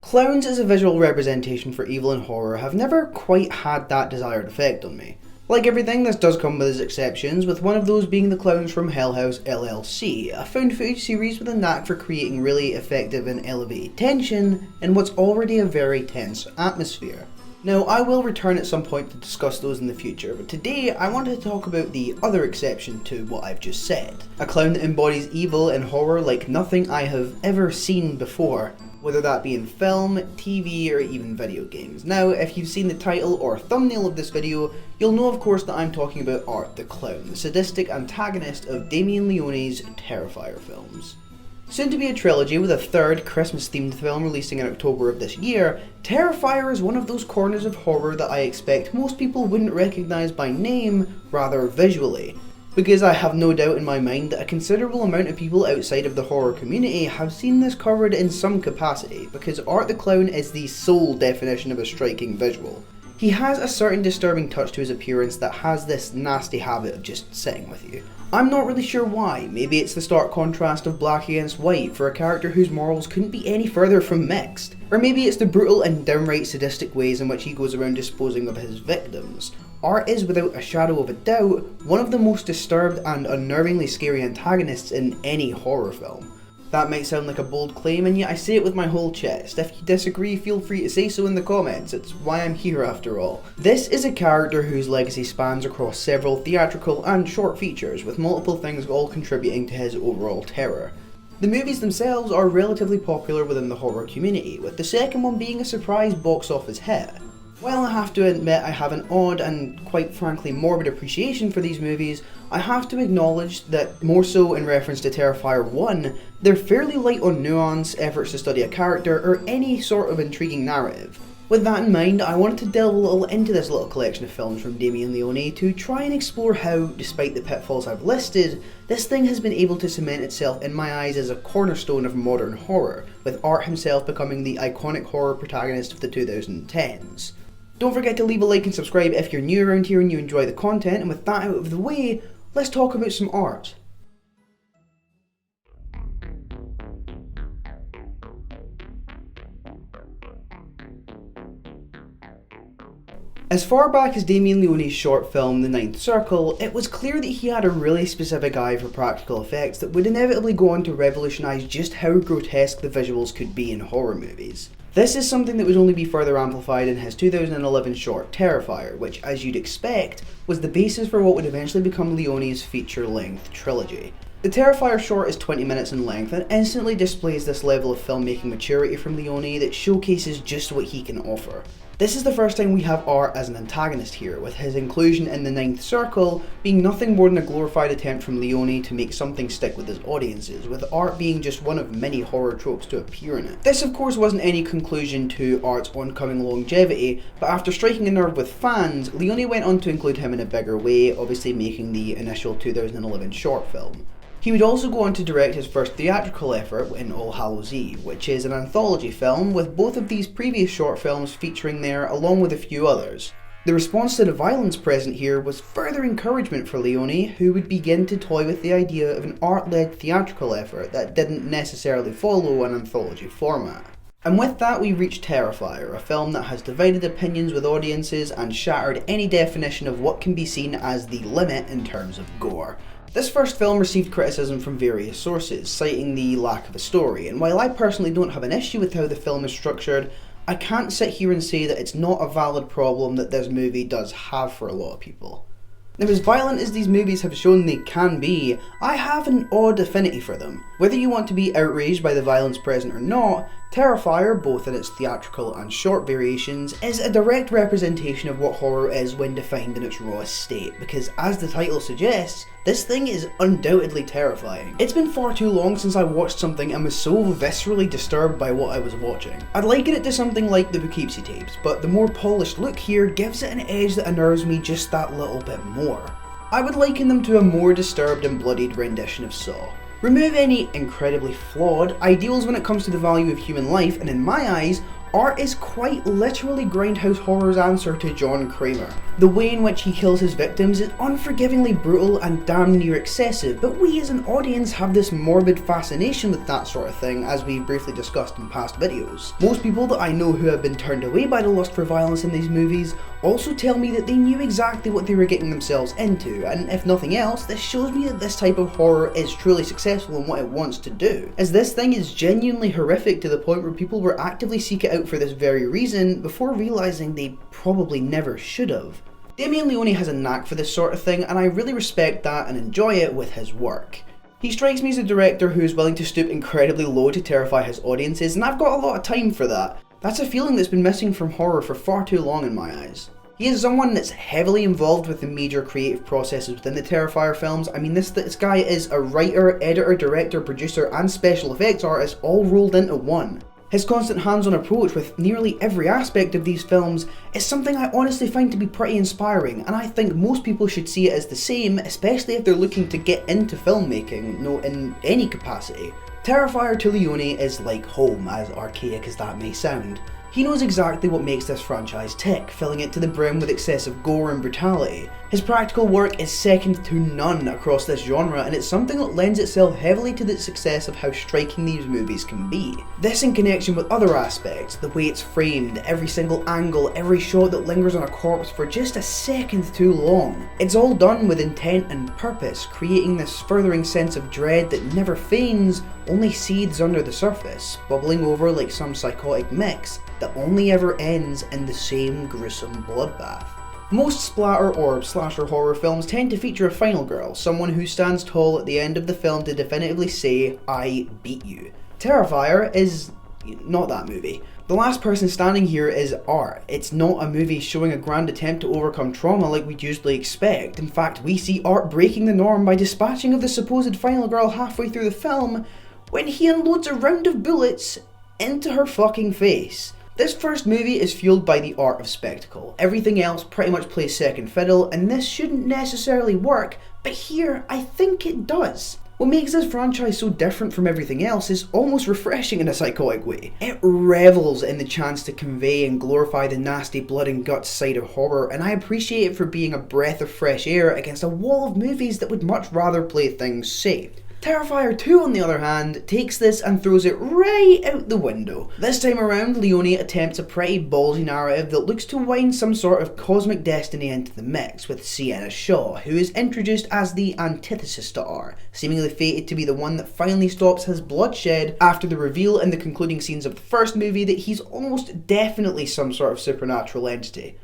Clowns as a visual representation for evil and horror have never quite had that desired effect on me. Like everything, this does come with its exceptions, with one of those being the clowns from Hell House LLC, a found footage series with a knack for creating really effective and elevated tension in what's already a very tense atmosphere. Now, I will return at some point to discuss those in the future, but today I wanted to talk about the other exception to what I've just said. A clown that embodies evil and horror like nothing I have ever seen before, whether that be in film, TV, or even video games. Now, if you've seen the title or thumbnail of this video, you'll know of course that I'm talking about Art the Clown, the sadistic antagonist of Damien Leone's Terrifier films. Soon to be a trilogy with a third Christmas-themed film releasing in October of this year, Terrifier is one of those corners of horror that I expect most people wouldn't recognise by name, rather visually. Because I have no doubt in my mind that a considerable amount of people outside of the horror community have seen this covered in some capacity, because Art the Clown is the sole definition of a striking visual. He has a certain disturbing touch to his appearance that has this nasty habit of just sitting with you. I'm not really sure why. Maybe it's the stark contrast of black against white for a character whose morals couldn't be any further from mixed. Or maybe it's the brutal and downright sadistic ways in which he goes around disposing of his victims. Art is, without a shadow of a doubt, one of the most disturbed and unnervingly scary antagonists in any horror film. That might sound like a bold claim, and yet I say it with my whole chest. If you disagree, feel free to say so in the comments, it's why I'm here after all. This is a character whose legacy spans across several theatrical and short features, with multiple things all contributing to his overall terror. The movies themselves are relatively popular within the horror community, with the second one being a surprise box office hit. While I have to admit I have an odd and quite frankly morbid appreciation for these movies, I have to acknowledge that more so in reference to Terrifier 1, they're fairly light on nuance, efforts to study a character, or any sort of intriguing narrative. With that in mind, I wanted to delve a little into this little collection of films from Damien Leone to try and explore how, despite the pitfalls I've listed, this thing has been able to cement itself in my eyes as a cornerstone of modern horror, with Art himself becoming the iconic horror protagonist of the 2010s. Don't forget to leave a like and subscribe if you're new around here and you enjoy the content, and with that out of the way, let's talk about some art. As far back as Damien Leone's short film The Ninth Circle, it was clear that he had a really specific eye for practical effects that would inevitably go on to revolutionise just how grotesque the visuals could be in horror movies. This is something that would only be further amplified in his 2011 short Terrifier, which, as you'd expect, was the basis for what would eventually become Leone's feature-length trilogy. The Terrifier short is 20 minutes in length and instantly displays this level of filmmaking maturity from Leone that showcases just what he can offer. This is the first time we have Art as an antagonist here, with his inclusion in The Ninth Circle being nothing more than a glorified attempt from Leone to make something stick with his audiences, with Art being just one of many horror tropes to appear in it. This of course wasn't any conclusion to Art's oncoming longevity, but after striking a nerve with fans, Leone went on to include him in a bigger way, obviously making the initial 2011 short film. He would also go on to direct his first theatrical effort in All Hallows Eve, which is an anthology film with both of these previous short films featuring there along with a few others. The response to the violence present here was further encouragement for Leone, who would begin to toy with the idea of an art-led theatrical effort that didn't necessarily follow an anthology format. And with that we reach Terrifier, a film that has divided opinions with audiences and shattered any definition of what can be seen as the limit in terms of gore. This first film received criticism from various sources, citing the lack of a story, and while I personally don't have an issue with how the film is structured, I can't sit here and say that it's not a valid problem that this movie does have for a lot of people. Now, as violent as these movies have shown they can be, I have an odd affinity for them. Whether you want to be outraged by the violence present or not, Terrifier, both in its theatrical and short variations, is a direct representation of what horror is when defined in its rawest state, because as the title suggests, this thing is undoubtedly terrifying. It's been far too long since I watched something and was so viscerally disturbed by what I was watching. I'd liken it to something like the Poughkeepsie tapes, but the more polished look here gives it an edge that unnerves me just that little bit more. I would liken them to a more disturbed and bloodied rendition of Saw. Remove any incredibly flawed ideals when it comes to the value of human life, and in my eyes, Art is quite literally grindhouse horror's answer to John Kramer. The way in which he kills his victims is unforgivingly brutal and damn near excessive, but we as an audience have this morbid fascination with that sort of thing, as we've briefly discussed in past videos. Most people that I know who have been turned away by the lust for violence in these movies also tell me that they knew exactly what they were getting themselves into, and if nothing else, this shows me that this type of horror is truly successful in what it wants to do, as this thing is genuinely horrific to the point where people were actively seeking it out for this very reason before realising they probably never should have. Damien Leone has a knack for this sort of thing, and I really respect that and enjoy it with his work. He strikes me as a director who is willing to stoop incredibly low to terrify his audiences, and I've got a lot of time for that. That's a feeling that's been missing from horror for far too long in my eyes. He is someone that's heavily involved with the major creative processes within the Terrifier films. I mean, this guy is a writer, editor, director, producer, and special effects artist all rolled into one. His constant hands-on approach with nearly every aspect of these films is something I honestly find to be pretty inspiring, and I think most people should see it as the same, especially if they're looking to get into filmmaking, in any capacity. Terrifier to Leone is like home, as archaic as that may sound. He knows exactly what makes this franchise tick, filling it to the brim with excessive gore and brutality. His practical work is second to none across this genre, and it's something that lends itself heavily to the success of how striking these movies can be. This in connection with other aspects, the way it's framed, every single angle, every shot that lingers on a corpse for just a second too long. It's all done with intent and purpose, creating this furthering sense of dread that never feigns, only seethes under the surface, bubbling over like some psychotic mix that only ever ends in the same gruesome bloodbath. Most splatter or slasher horror films tend to feature a final girl, someone who stands tall at the end of the film to definitively say, "I beat you." Terrifier is not that movie. The last person standing here is Art. It's not a movie showing a grand attempt to overcome trauma like we'd usually expect. In fact, we see Art breaking the norm by dispatching of the supposed final girl halfway through the film when he unloads a round of bullets into her fucking face. This first movie is fueled by the art of spectacle. Everything else pretty much plays second fiddle, and this shouldn't necessarily work, but here I think it does. What makes this franchise so different from everything else is almost refreshing in a psychotic way. It revels in the chance to convey and glorify the nasty blood and guts side of horror, and I appreciate it for being a breath of fresh air against a wall of movies that would much rather play things safe. Terrifier 2, on the other hand, takes this and throws it right out the window. This time around, Leone attempts a pretty ballsy narrative that looks to wind some sort of cosmic destiny into the mix, with Sienna Shaw, who is introduced as the antithesis to R, seemingly fated to be the one that finally stops his bloodshed after the reveal in the concluding scenes of the first movie that he's almost definitely some sort of supernatural entity.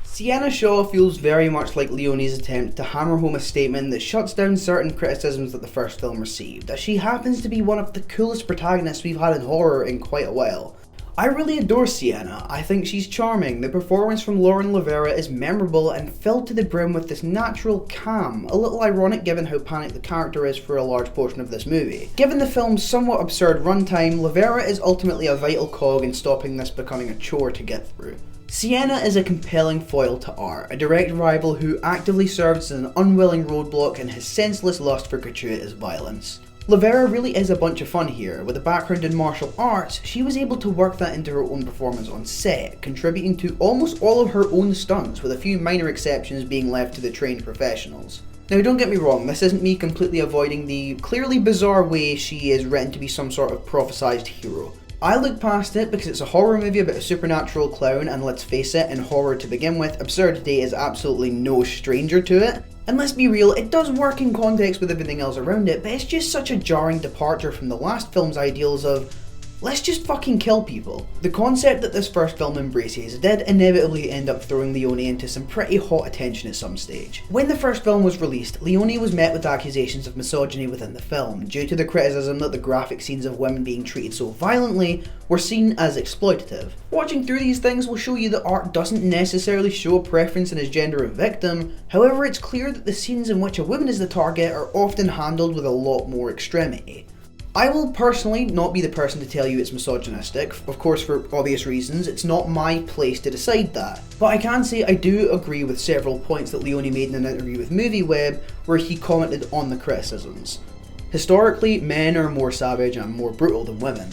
Sienna Shaw feels very much like Leone's attempt to hammer home a statement that shuts down certain criticisms that the first film received, as she happens to be one of the coolest protagonists we've had in horror in quite a while. I really adore Sienna. I think she's charming. The performance from Lauren Lavera is memorable and filled to the brim with this natural calm, a little ironic given how panicked the character is for a large portion of this movie. Given the film's somewhat absurd runtime, Lavera is ultimately a vital cog in stopping this becoming a chore to get through. Sienna is a compelling foil to Art, a direct rival who actively serves as an unwilling roadblock in his senseless lust for gratuitous violence. Lavera really is a bunch of fun here. With a background in martial arts, she was able to work that into her own performance on set, contributing to almost all of her own stunts, with a few minor exceptions being left to the trained professionals. Now don't get me wrong, this isn't me completely avoiding the clearly bizarre way she is written to be some sort of prophesized hero. I look past it because it's a horror movie about a supernatural clown, and let's face it, in horror to begin with, absurdity is absolutely no stranger to it. And let's be real, it does work in context with everything else around it, but it's just such a jarring departure from the last film's ideals of, let's just fucking kill people. The concept that this first film embraces did inevitably end up throwing Leone into some pretty hot attention at some stage. When the first film was released, Leone was met with accusations of misogyny within the film, due to the criticism that the graphic scenes of women being treated so violently were seen as exploitative. Watching through these things will show you that Art doesn't necessarily show a preference in his gender of victim, however it's clear that the scenes in which a woman is the target are often handled with a lot more extremity. I will personally not be the person to tell you it's misogynistic, of course for obvious reasons, it's not my place to decide that. But I can say I do agree with several points that Leone made in an interview with MovieWeb where he commented on the criticisms. Historically, men are more savage and more brutal than women.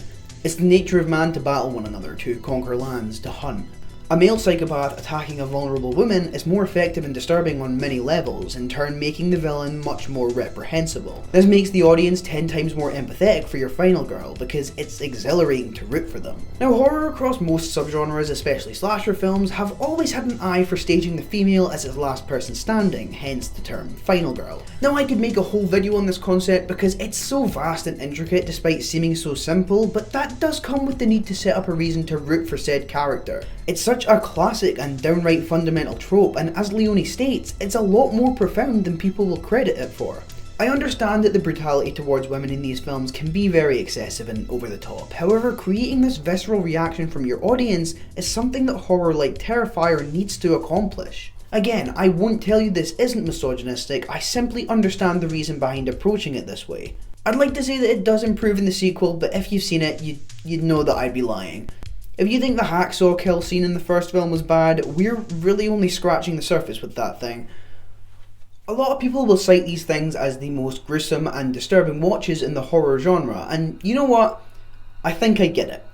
It's the nature of man to battle one another, to conquer lands, to hunt. A male psychopath attacking a vulnerable woman is more effective and disturbing on many levels, in turn making the villain much more reprehensible. This makes the audience 10 times more empathetic for your final girl, because it's exhilarating to root for them. Now, horror across most subgenres, especially slasher films, have always had an eye for staging the female as its last person standing, hence the term final girl. Now, I could make a whole video on this concept because it's so vast and intricate despite seeming so simple, but that does come with the need to set up a reason to root for said character. It's such a classic and downright fundamental trope, and as Leone states, it's a lot more profound than people will credit it for. I understand that the brutality towards women in these films can be very excessive and over the top. However, creating this visceral reaction from your audience is something that horror like Terrifier needs to accomplish. Again, I won't tell you this isn't misogynistic, I simply understand the reason behind approaching it this way. I'd like to say that it does improve in the sequel, but if you've seen it, you'd know that I'd be lying. If you think the hacksaw kill scene in the first film was bad, we're really only scratching the surface with that thing. A lot of people will cite these things as the most gruesome and disturbing watches in the horror genre, and you know what? I think I get it.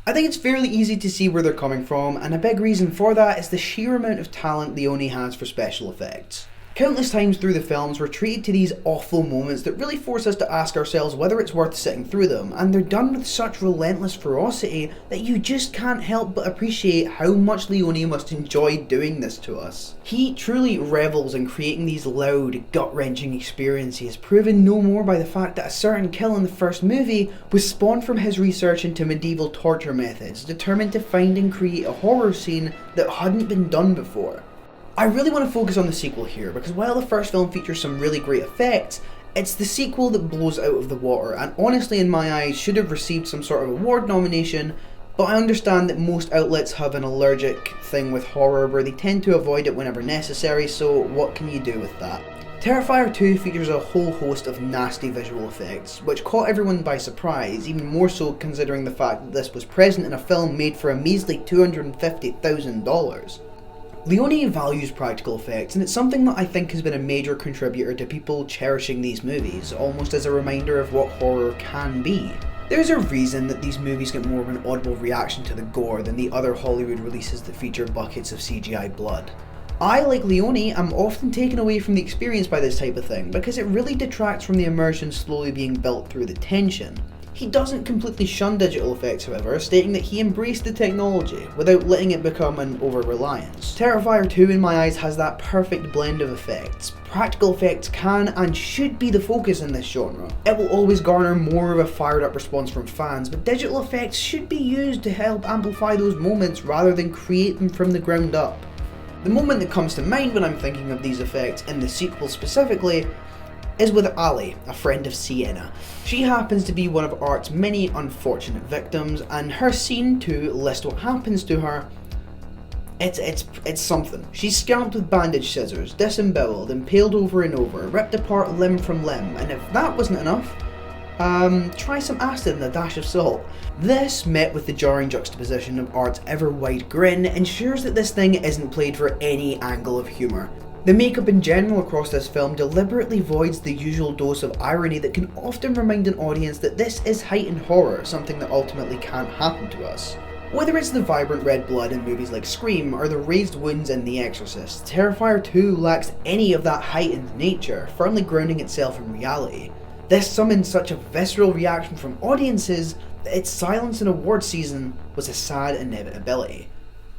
I think it's fairly easy to see where they're coming from, and a big reason for that is the sheer amount of talent Leone has for special effects. Countless times through the films, we're treated to these awful moments that really force us to ask ourselves whether it's worth sitting through them, and they're done with such relentless ferocity that you just can't help but appreciate how much Leone must enjoy doing this to us. He truly revels in creating these loud, gut-wrenching experiences, proven no more by the fact that a certain kill in the first movie was spawned from his research into medieval torture methods, determined to find and create a horror scene that hadn't been done before. I really want to focus on the sequel here, because while the first film features some really great effects, it's the sequel that blows out of the water, and honestly in my eyes should have received some sort of award nomination, but I understand that most outlets have an allergic thing with horror where they tend to avoid it whenever necessary, so what can you do with that? Terrifier 2 features a whole host of nasty visual effects, which caught everyone by surprise, even more so considering the fact that this was present in a film made for a measly $250,000. Leone values practical effects, and it's something that I think has been a major contributor to people cherishing these movies, almost as a reminder of what horror can be. There's a reason that these movies get more of an audible reaction to the gore than the other Hollywood releases that feature buckets of CGI blood. I, like Leone, am often taken away from the experience by this type of thing, because it really detracts from the immersion slowly being built through the tension. He doesn't completely shun digital effects, however, stating that he embraced the technology without letting it become an over-reliance. Terrifier 2 in my eyes has that perfect blend of effects. Practical effects can and should be the focus in this genre. It will always garner more of a fired up response from fans, but digital effects should be used to help amplify those moments rather than create them from the ground up. The moment that comes to mind when I'm thinking of these effects, in the sequel specifically, is with Ali, a friend of Sienna. She happens to be one of Art's many unfortunate victims, and her scene to list what happens to her, it's something. She's scalped with bandage scissors, disemboweled, impaled over and over, ripped apart limb from limb, and if that wasn't enough, try some acid and a dash of salt. This, met with the jarring juxtaposition of Art's ever-wide grin, ensures that this thing isn't played for any angle of humour. The makeup in general across this film deliberately voids the usual dose of irony that can often remind an audience that this is heightened horror, something that ultimately can't happen to us. Whether it's the vibrant red blood in movies like Scream or the raised wounds in The Exorcist, Terrifier 2 lacks any of that heightened nature, firmly grounding itself in reality. This summoned such a visceral reaction from audiences that its silence in award season was a sad inevitability.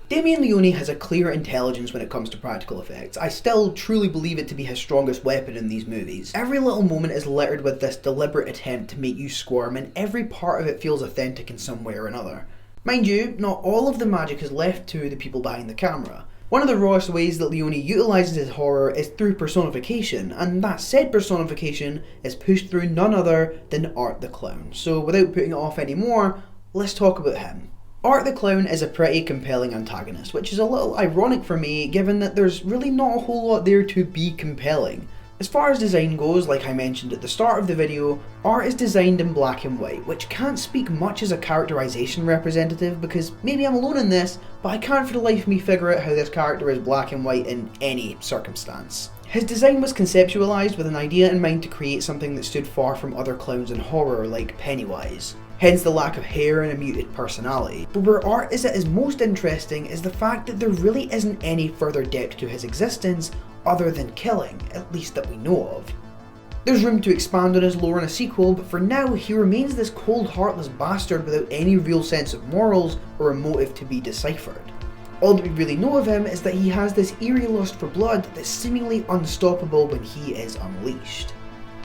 Damien Leone has a clear intelligence when it comes to practical effects. I still truly believe it to be his strongest weapon in these movies. Every little moment is littered with this deliberate attempt to make you squirm, and every part of it feels authentic in some way or another. Mind you, not all of the magic is left to the people behind the camera. One of the rawest ways that Leone utilises his horror is through personification, and that said personification is pushed through none other than Art the Clown. So without putting it off anymore, let's talk about him. Art the Clown is a pretty compelling antagonist, which is a little ironic for me given that there's really not a whole lot there to be compelling. As far as design goes, like I mentioned at the start of the video, Art is designed in black and white, which can't speak much as a characterization representative because maybe I'm alone in this, but I can't for the life of me figure out how this character is black and white in any circumstance. His design was conceptualised with an idea in mind to create something that stood far from other clowns in horror like Pennywise, hence the lack of hair and a muted personality. But where art is at its most interesting is the fact that there really isn't any further depth to his existence other than killing, at least that we know of. There's room to expand on his lore in a sequel, but for now he remains this cold, heartless bastard without any real sense of morals or a motive to be deciphered. All that we really know of him is that he has this eerie lust for blood that's seemingly unstoppable when he is unleashed.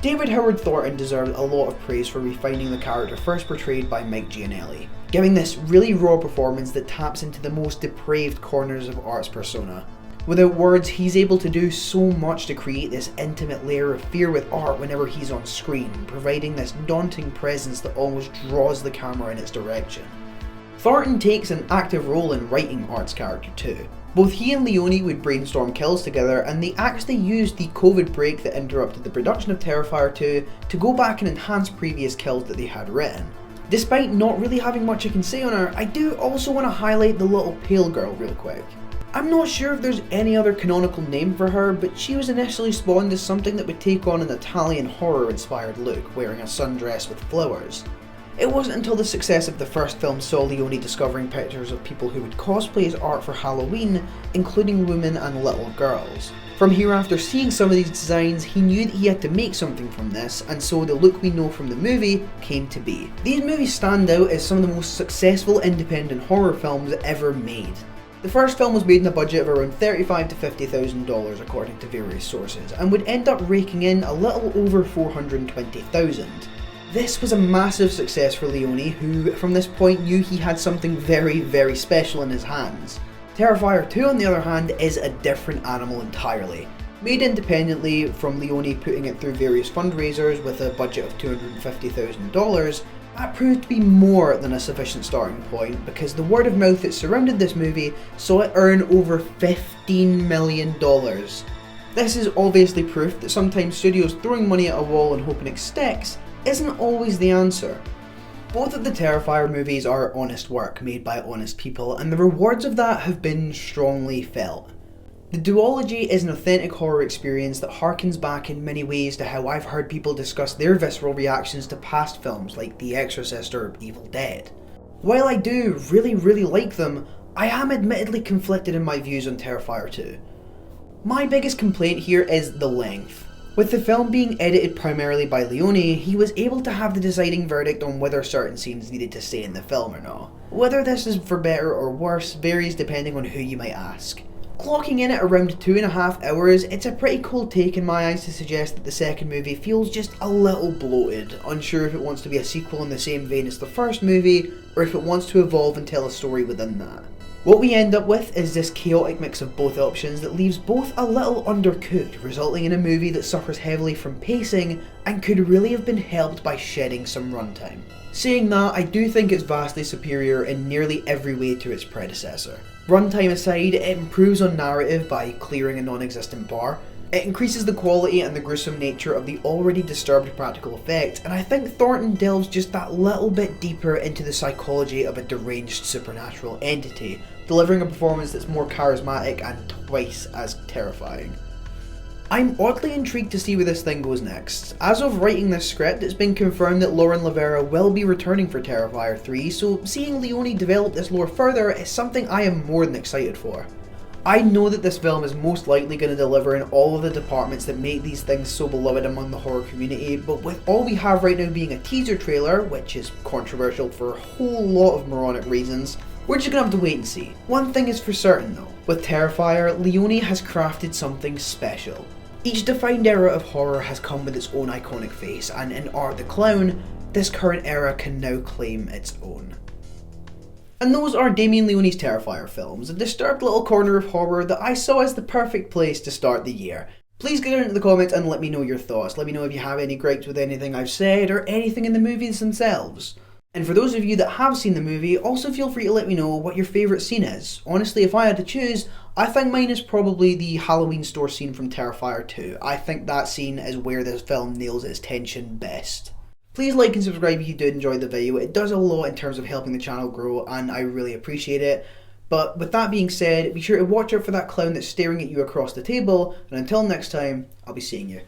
David Howard Thornton deserves a lot of praise for refining the character first portrayed by Mike Giannelli, giving this really raw performance that taps into the most depraved corners of Art's persona. Without words, he's able to do so much to create this intimate layer of fear with Art whenever he's on screen, providing this daunting presence that almost draws the camera in its direction. Thornton takes an active role in writing Art's character too. Both he and Leone would brainstorm kills together, and they actually used the COVID break that interrupted the production of Terrifier 2 to go back and enhance previous kills that they had written. Despite not really having much I can say on her, I do also want to highlight the little pale girl real quick. I'm not sure if there's any other canonical name for her, but she was initially spawned as something that would take on an Italian horror-inspired look, wearing a sundress with flowers. It wasn't until the success of the first film saw Leone discovering pictures of people who would cosplay as Art for Halloween, including women and little girls. From here, after seeing some of these designs, he knew that he had to make something from this, and so the look we know from the movie came to be. These movies stand out as some of the most successful independent horror films ever made. The first film was made in a budget of around $35,000 to $50,000 according to various sources, and would end up raking in a little over $420,000. This was a massive success for Leone, who from this point knew he had something very, very special in his hands. Terrifier 2 on the other hand is a different animal entirely. Made independently from Leone putting it through various fundraisers with a budget of $250,000, that proved to be more than a sufficient starting point because the word of mouth that surrounded this movie saw it earn over $15 million. This is obviously proof that sometimes studios throwing money at a wall and hoping it sticks isn't always the answer. Both of the Terrifier movies are honest work made by honest people, and the rewards of that have been strongly felt. The duology is an authentic horror experience that harkens back in many ways to how I've heard people discuss their visceral reactions to past films like The Exorcist or Evil Dead. While I do really like them, I am admittedly conflicted in my views on Terrifier 2. My biggest complaint here is the length. With the film being edited primarily by Leone, he was able to have the deciding verdict on whether certain scenes needed to stay in the film or not. Whether this is for better or worse varies depending on who you might ask. Clocking in at around 2.5 hours, it's a pretty cold take in my eyes to suggest that the second movie feels just a little bloated, unsure if it wants to be a sequel in the same vein as the first movie, or if it wants to evolve and tell a story within that. What we end up with is this chaotic mix of both options that leaves both a little undercooked, resulting in a movie that suffers heavily from pacing and could really have been helped by shedding some runtime. Saying that, I do think it's vastly superior in nearly every way to its predecessor. Runtime aside, it improves on narrative by clearing a non-existent bar. It increases the quality and the gruesome nature of the already disturbed practical effects, and I think Thornton delves just that little bit deeper into the psychology of a deranged supernatural entity, delivering a performance that's more charismatic and twice as terrifying. I'm oddly intrigued to see where this thing goes next. As of writing this script, it's been confirmed that Lauren Lavera will be returning for Terrifier 3, so seeing Leone develop this lore further is something I am more than excited for. I know that this film is most likely going to deliver in all of the departments that make these things so beloved among the horror community, but with all we have right now being a teaser trailer, which is controversial for a whole lot of moronic reasons, we're just going to have to wait and see. One thing is for certain though, with Terrifier, Leone has crafted something special. Each defined era of horror has come with its own iconic face, and in Art the Clown, this current era can now claim its own. And those are Damien Leone's Terrifier films, a disturbed little corner of horror that I saw as the perfect place to start the year. Please get into the comments and let me know your thoughts. Let me know if you have any gripes with anything I've said or anything in the movies themselves. And for those of you that have seen the movie, also feel free to let me know what your favourite scene is. Honestly, if I had to choose, I think mine is probably the Halloween store scene from Terrifier 2. I think that scene is where this film nails its tension best. Please like and subscribe if you did enjoy the video. It does a lot in terms of helping the channel grow and I really appreciate it. But with that being said, be sure to watch out for that clown that's staring at you across the table, and until next time, I'll be seeing you.